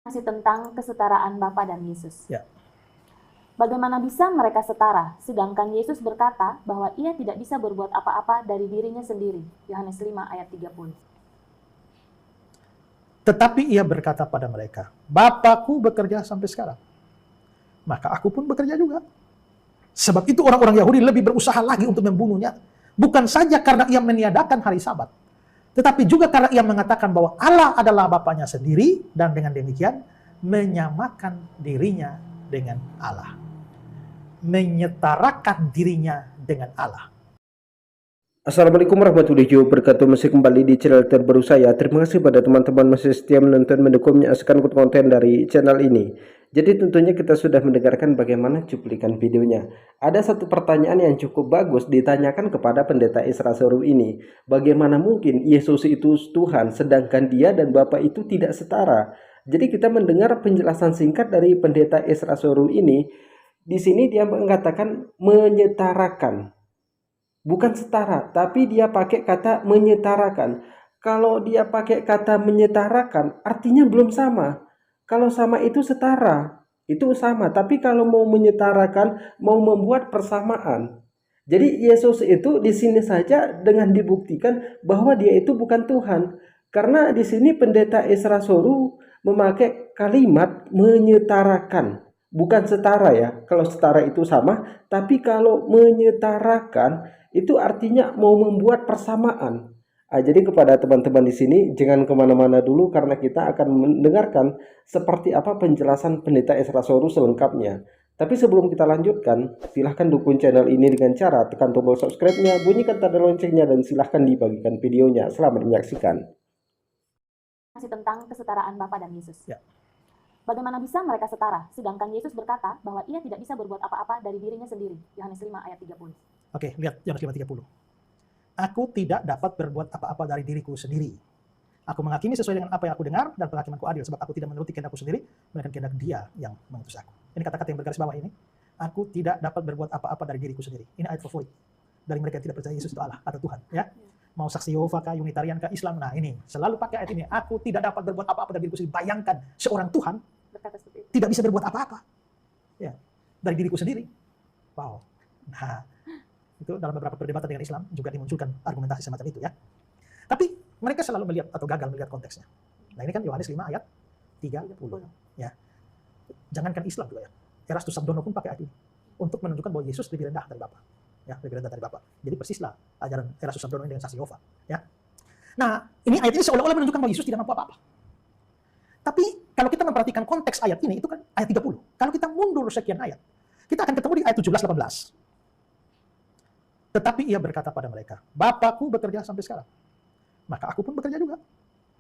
Masih tentang kesetaraan Bapa dan Yesus. Ya. Bagaimana bisa mereka setara, sedangkan Yesus berkata bahwa ia tidak bisa berbuat apa-apa dari dirinya sendiri. Yohanes 5 ayat 30. Tetapi ia berkata pada mereka, Bapakku bekerja sampai sekarang, maka aku pun bekerja juga. Sebab itu orang-orang Yahudi lebih berusaha lagi untuk membunuhnya, bukan saja karena ia meniadakan hari Sabat, tetapi juga karena ia mengatakan bahwa Allah adalah Bapanya sendiri, dan dengan demikian menyamakan dirinya dengan Allah. Menyetarakan dirinya dengan Allah. Assalamualaikum warahmatullahi wabarakatuh. Masih kembali di channel terbaru saya. Terima kasih pada teman-teman masih setia menonton, mendukung, menyaksikan konten dari channel ini. Jadi tentunya kita sudah mendengarkan bagaimana cuplikan videonya. Ada satu pertanyaan yang cukup bagus ditanyakan kepada pendeta Isra Soru ini. Bagaimana mungkin Yesus itu Tuhan sedangkan dia dan Bapa itu tidak setara? Jadi kita mendengar penjelasan singkat dari pendeta Isra Soru ini. Di sini dia mengatakan menyetarakan. Bukan setara, tapi dia pakai kata menyetarakan. Kalau dia pakai kata menyetarakan, artinya belum sama. Kalau sama itu setara, itu sama. Tapi kalau mau menyetarakan, mau membuat persamaan. Jadi Yesus itu di sini saja dengan dibuktikan bahwa dia itu bukan Tuhan. Karena di sini pendeta Isra Soru memakai kalimat menyetarakan. Bukan setara ya. Kalau setara itu sama, tapi kalau menyetarakan itu artinya mau membuat persamaan. Jadi kepada teman-teman di sini jangan kemana-mana dulu karena kita akan mendengarkan seperti apa penjelasan pendeta Isra Soru selengkapnya. Tapi sebelum kita lanjutkan, silahkan dukung channel ini dengan cara tekan tombol subscribe-nya, bunyikan tanda loncengnya, dan silahkan dibagikan videonya. Selamat menyaksikan. Masih tentang kesetaraan Bapa dan Yesus. Ya. Bagaimana bisa mereka setara, sedangkan Yesus berkata bahwa ia tidak bisa berbuat apa-apa dari dirinya sendiri. Yohanes 5 ayat 30. Oke, lihat Yohanes 5:30. Aku tidak dapat berbuat apa-apa dari diriku sendiri. Aku menghakimi sesuai dengan apa yang aku dengar, dan penghakimanku adil, sebab aku tidak menuruti kehendakku sendiri, melainkan kehendak Dia yang mengutus aku. Ini kata-kata yang bergaris bawah ini. Aku tidak dapat berbuat apa-apa dari diriku sendiri. Ini ayat favorit dari mereka yang tidak percaya Yesus itu Allah atau Tuhan. Ya, mau saksi Yehova kah, Unitarian kah, Islam. Nah ini selalu pakai ayat ini. Aku tidak dapat berbuat apa-apa dari diriku sendiri. Bayangkan seorang Tuhan Berkata seperti itu. tidak bisa berbuat apa-apa. Ya, dari diriku sendiri. Wow. Nah, itu dalam beberapa perdebatan dengan Islam juga dimunculkan argumentasi semacam itu ya. Tapi mereka selalu melihat atau gagal melihat konteksnya. Nah ini kan Yohanes 5 ayat 30 ya. Jangankan Islam juga ya. Erastus Sabdono pun pakai ayat ini untuk menunjukkan bahwa Yesus lebih rendah dari Bapa. Ya, lebih rendah dari Bapa. Jadi persislah ajaran Erastus Sabdono ini dengan saksi Yehova ya. Nah, ini ayat ini seolah-olah menunjukkan bahwa Yesus tidak mampu apa-apa. Tapi kalau kita memperhatikan konteks ayat ini, itu kan ayat 30. Kalau kita mundur sekian ayat, kita akan ketemu di ayat 17-18. Tetapi ia berkata pada mereka, Bapakku bekerja sampai sekarang, maka aku pun bekerja juga.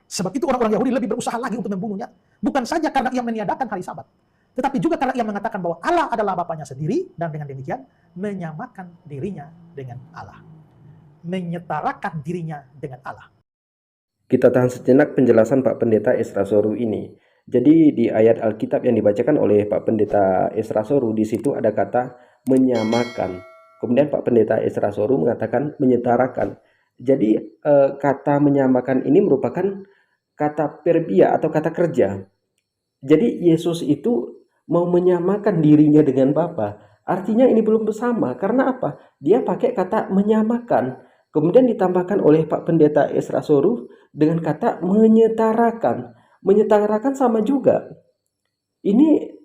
Sebab itu orang-orang Yahudi lebih berusaha lagi untuk membunuhnya, bukan saja karena ia meniadakan hari Sabat, tetapi juga karena ia mengatakan bahwa Allah adalah Bapanya sendiri, dan dengan demikian menyamakan dirinya dengan Allah. Menyetarakan dirinya dengan Allah. Kita tahan sejenak penjelasan Pak Pendeta Isra Soru ini. Jadi di ayat Alkitab yang dibacakan oleh Pak Pendeta Isra Soru, di situ ada kata menyamakan. Kemudian Pak Pendeta Isra Soru mengatakan menyetarakan. Jadi kata menyamakan ini merupakan kata perbia atau kata kerja. Jadi Yesus itu mau menyamakan dirinya dengan Bapa. Artinya ini belum bersama. Karena apa? Dia pakai kata menyamakan. Kemudian ditambahkan oleh Pak Pendeta Isra Soru dengan kata menyetarakan. Menyetarakan sama juga. Ini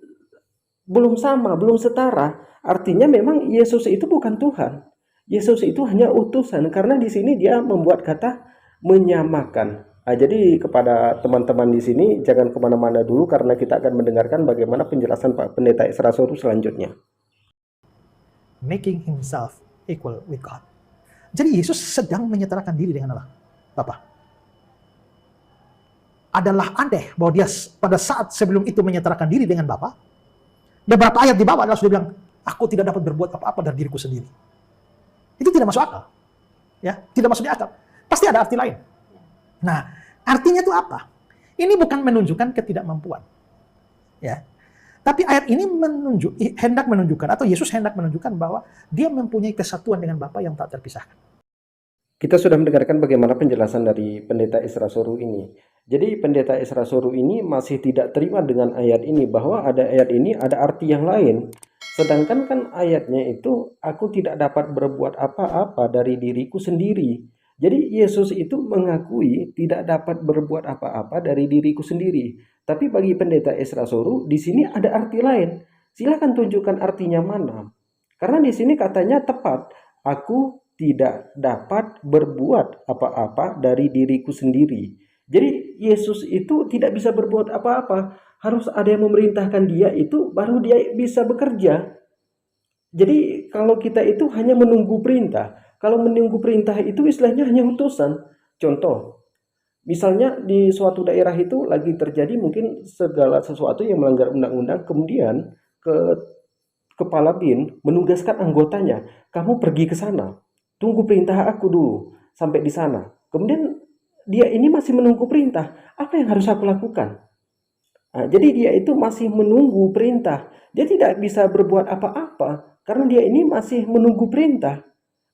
belum sama, belum setara. Artinya memang Yesus itu bukan Tuhan. Yesus itu hanya utusan, karena di sini dia membuat kata menyamakan. Jadi kepada teman-teman di sini jangan kemana-mana dulu karena kita akan mendengarkan bagaimana penjelasan Pak Pendeta Isra Soru selanjutnya. Making himself equal with God. Jadi Yesus sedang menyetarakan diri dengan Allah, Bapa. Adalah aneh bahwa dia pada saat sebelum itu menyetarakan diri dengan Bapa, beberapa ayat di bawah adalah sudah bilang, aku tidak dapat berbuat apa-apa dari diriku sendiri. Itu tidak masuk akal. Ya, tidak masuk di akal. Pasti ada arti lain. Nah, artinya itu apa? Ini bukan menunjukkan ketidakmampuan. Ya. Tapi ayat ini hendak menunjukkan, atau Yesus hendak menunjukkan bahwa dia mempunyai kesatuan dengan Bapa yang tak terpisahkan. Kita sudah mendengarkan bagaimana penjelasan dari Pendeta Isra Soru ini. Jadi pendeta Esra Soru ini masih tidak terima dengan ayat ini, bahwa ada ayat ini ada arti yang lain. Sedangkan kan ayatnya itu, aku tidak dapat berbuat apa-apa dari diriku sendiri. Jadi Yesus itu mengakui tidak dapat berbuat apa-apa dari diriku sendiri. Tapi bagi pendeta Esra Soru di sini ada arti lain. Silakan tunjukkan artinya mana. Karena di sini katanya tepat, aku tidak dapat berbuat apa-apa dari diriku sendiri. Jadi Yesus itu tidak bisa berbuat apa-apa, harus ada yang memerintahkan dia, itu baru dia bisa bekerja. Jadi kalau kita itu hanya menunggu perintah, kalau menunggu perintah itu istilahnya hanya utusan. Contoh, misalnya di suatu daerah itu lagi terjadi mungkin segala sesuatu yang melanggar undang-undang, kemudian kepala BIN menugaskan anggotanya, kamu pergi ke sana, tunggu perintah aku dulu sampai di sana. Kemudian dia ini masih menunggu perintah, apa yang harus aku lakukan? Nah, jadi dia itu masih menunggu perintah, dia tidak bisa berbuat apa-apa karena dia ini masih menunggu perintah.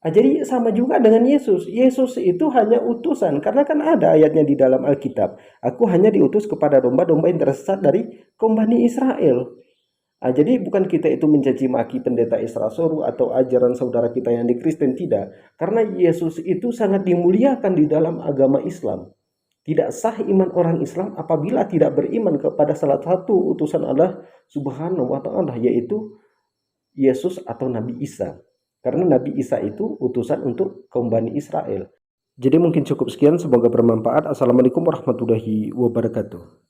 Nah, jadi sama juga dengan Yesus. Yesus itu hanya utusan, karena kan ada ayatnya di dalam Alkitab. Aku hanya diutus kepada domba-domba yang tersesat dari kaum Bani Israel. Nah, jadi bukan kita itu mencaci maki pendeta Esra Soru atau ajaran saudara kita yang di Kristen, tidak. Karena Yesus itu sangat dimuliakan di dalam agama Islam. Tidak sah iman orang Islam apabila tidak beriman kepada salah satu utusan Allah Subhanahu wa Ta'ala, yaitu Yesus atau Nabi Isa. Karena Nabi Isa itu utusan untuk kaum Bani Israel. Jadi mungkin cukup sekian, semoga bermanfaat. Assalamualaikum warahmatullahi wabarakatuh.